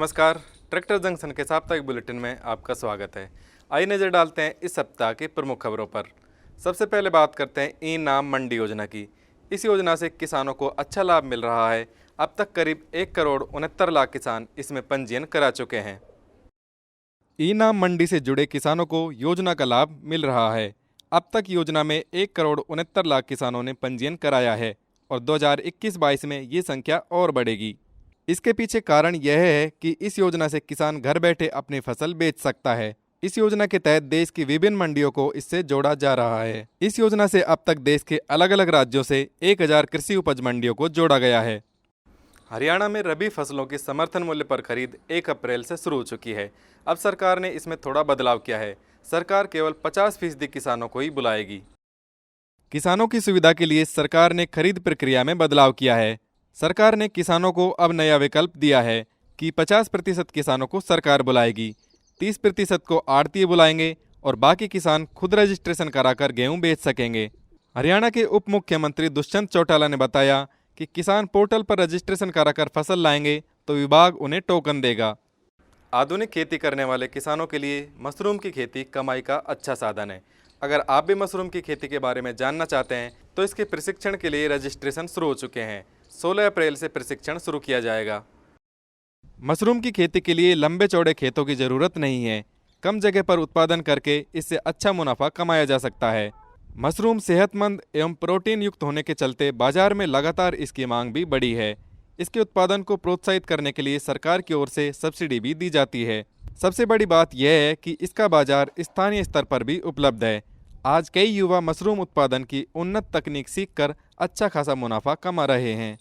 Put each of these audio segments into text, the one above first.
नमस्कार, tractor junction के साप्ताहिक बुलेटिन में आपका स्वागत है। आइए नज़र डालते हैं इस सप्ताह की प्रमुख खबरों पर। सबसे पहले बात करते हैं ई नाम मंडी योजना की। इस योजना से किसानों को अच्छा लाभ मिल रहा है। अब तक करीब 1,69,00,000 किसान इसमें पंजीयन करा चुके हैं। ई नाम मंडी से जुड़े किसानों को योजना का लाभ मिल रहा है। अब तक योजना में 1,69,00,000 किसानों ने पंजीयन कराया है और 2021-22 में ये संख्या और बढ़ेगी। इसके पीछे कारण यह है कि इस योजना से किसान घर बैठे अपनी फसल बेच सकता है। इस योजना के तहत देश की विभिन्न मंडियों को इससे जोड़ा जा रहा है। इस योजना से अब तक देश के अलग अलग राज्यों से 1,000 कृषि उपज मंडियों को जोड़ा गया है। हरियाणा में रबी फसलों की समर्थन मूल्य पर खरीद 1 अप्रैल से शुरू हो चुकी है। अब सरकार ने इसमें थोड़ा बदलाव किया है। सरकार केवल 50% किसानों को ही बुलाएगी। किसानों की सुविधा के लिए सरकार ने खरीद प्रक्रिया में बदलाव किया है। सरकार ने किसानों को अब नया विकल्प दिया है कि 50% किसानों को सरकार बुलाएगी, 30% को आढ़ती बुलाएंगे और बाकी किसान खुद रजिस्ट्रेशन कराकर गेहूं बेच सकेंगे। हरियाणा के उप मुख्यमंत्री दुष्यंत चौटाला ने बताया कि किसान पोर्टल पर रजिस्ट्रेशन कराकर फसल लाएंगे तो विभाग उन्हें टोकन देगा। आधुनिक खेती करने वाले किसानों के लिए मशरूम की खेती कमाई का अच्छा साधन है। अगर आप भी मशरूम की खेती के बारे में जानना चाहते हैं तो इसके प्रशिक्षण के लिए रजिस्ट्रेशन शुरू हो चुके हैं। 16 अप्रैल से प्रशिक्षण शुरू किया जाएगा। मशरूम की खेती के लिए लंबे चौड़े खेतों की ज़रूरत नहीं है। कम जगह पर उत्पादन करके इससे अच्छा मुनाफा कमाया जा सकता है। मशरूम सेहतमंद एवं प्रोटीन युक्त होने के चलते बाजार में लगातार इसकी मांग भी बढ़ी है। इसके उत्पादन को प्रोत्साहित करने के लिए सरकार की ओर से सब्सिडी भी दी जाती है। सबसे बड़ी बात यह है कि इसका बाजार स्थानीय स्तर पर भी उपलब्ध है। आज कई युवा मशरूम उत्पादन की उन्नत तकनीक सीखकर अच्छा खासा मुनाफा कमा रहे हैं।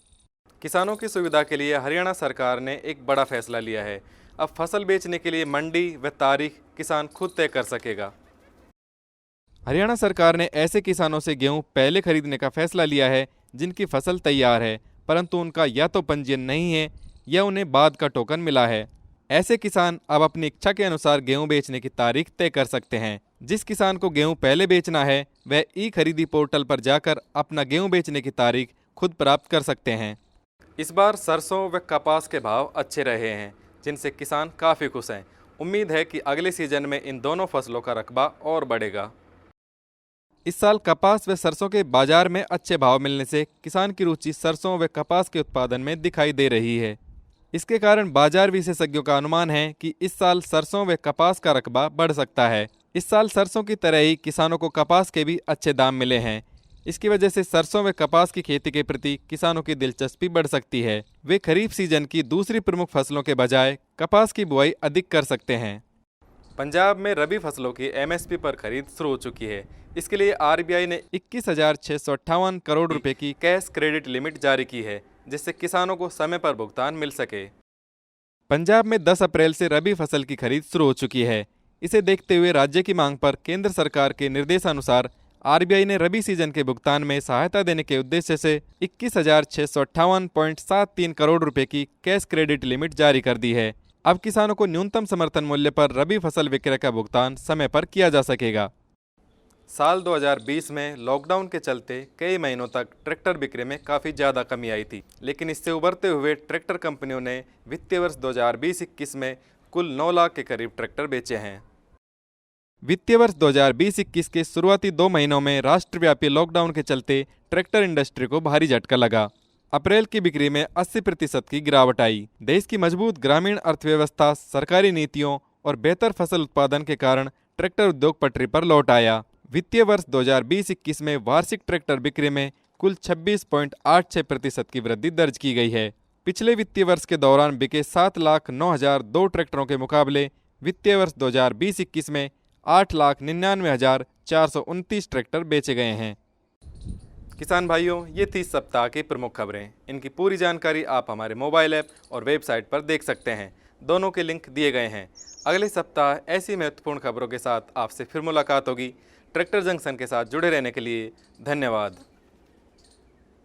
किसानों की सुविधा के लिए हरियाणा सरकार ने एक बड़ा फैसला लिया है। अब फसल बेचने के लिए मंडी व तारीख किसान खुद तय कर सकेगा। हरियाणा सरकार ने ऐसे किसानों से गेहूं पहले खरीदने का फैसला लिया है जिनकी फसल तैयार है परंतु उनका या तो पंजीयन नहीं है या उन्हें बाद का टोकन मिला है। ऐसे किसान अब अपनी इच्छा के अनुसार गेहूं बेचने की तारीख तय कर सकते हैं। जिस किसान को गेहूं पहले बेचना है वह ई खरीदी पोर्टल पर जाकर अपना गेहूं बेचने की तारीख खुद प्राप्त कर सकते हैं। इस बार सरसों व कपास के भाव अच्छे रहे हैं जिनसे किसान काफ़ी खुश हैं। उम्मीद है कि अगले सीजन में इन दोनों फसलों का रकबा और बढ़ेगा। इस साल कपास व सरसों के बाजार में अच्छे भाव मिलने से किसान की रुचि सरसों व कपास के उत्पादन में दिखाई दे रही है। इसके कारण बाजार विशेषज्ञों का अनुमान है कि इस साल सरसों व कपास का रकबा बढ़ सकता है। इस साल सरसों की तरह ही किसानों को कपास के भी अच्छे दाम मिले हैं। इसकी वजह से सरसों व कपास की खेती के प्रति किसानों की दिलचस्पी बढ़ सकती है। वे खरीफ सीजन की दूसरी प्रमुख फसलों के बजाय कपास की बुआई अधिक कर सकते हैं। पंजाब में रबी फसलों की एमएसपी पर खरीद शुरू हो चुकी है। इसके लिए आरबीआई ने 21,658 करोड़ रुपए की कैश क्रेडिट लिमिट जारी की है जिससे किसानों को समय पर भुगतान मिल सके। पंजाब में 10 अप्रैल से रबी फसल की खरीद शुरू हो चुकी है। इसे देखते हुए राज्य की मांग पर केंद्र सरकार के निर्देशानुसार आरबीआई ने रबी सीजन के भुगतान में सहायता देने के उद्देश्य से 21,658.73 करोड़ रुपए की कैश क्रेडिट लिमिट जारी कर दी है। अब किसानों को न्यूनतम समर्थन मूल्य पर रबी फसल विक्रय का भुगतान समय पर किया जा सकेगा। साल 2020 में लॉकडाउन के चलते कई महीनों तक ट्रैक्टर बिक्री में काफ़ी ज़्यादा कमी आई थी, लेकिन इससे उभरते हुए ट्रैक्टर कंपनियों ने वित्तीय वर्ष 2020-21 में कुल 9 लाख के करीब ट्रैक्टर बेचे हैं। वित्तीय वर्ष 2020-21 के शुरुआती 2 महीनों में राष्ट्रव्यापी लॉकडाउन के चलते ट्रैक्टर इंडस्ट्री को भारी झटका लगा। अप्रैल की बिक्री में 80% की गिरावट आई। देश की मजबूत ग्रामीण अर्थव्यवस्था, सरकारी नीतियों और बेहतर फसल उत्पादन के कारण ट्रैक्टर उद्योग पटरी पर लौट आया। वित्तीय वर्ष 2020-21 में वार्षिक ट्रैक्टर बिक्री में कुल 26.86% की वृद्धि दर्ज की गई है। पिछले वित्तीय वर्ष के दौरान बिके 7,09,002 ट्रैक्टरों के मुकाबले वित्तीय वर्ष 2020-21 में 8,99,429 ट्रैक्टर बेचे गए हैं। किसान भाइयों, ये थी सप्ताह की प्रमुख खबरें। इनकी पूरी जानकारी आप हमारे मोबाइल ऐप और वेबसाइट पर देख सकते हैं। दोनों के लिंक दिए गए हैं। अगले सप्ताह ऐसी महत्वपूर्ण खबरों के साथ आपसे फिर मुलाकात होगी। ट्रैक्टर जंक्शन के साथ जुड़े रहने के लिए धन्यवाद।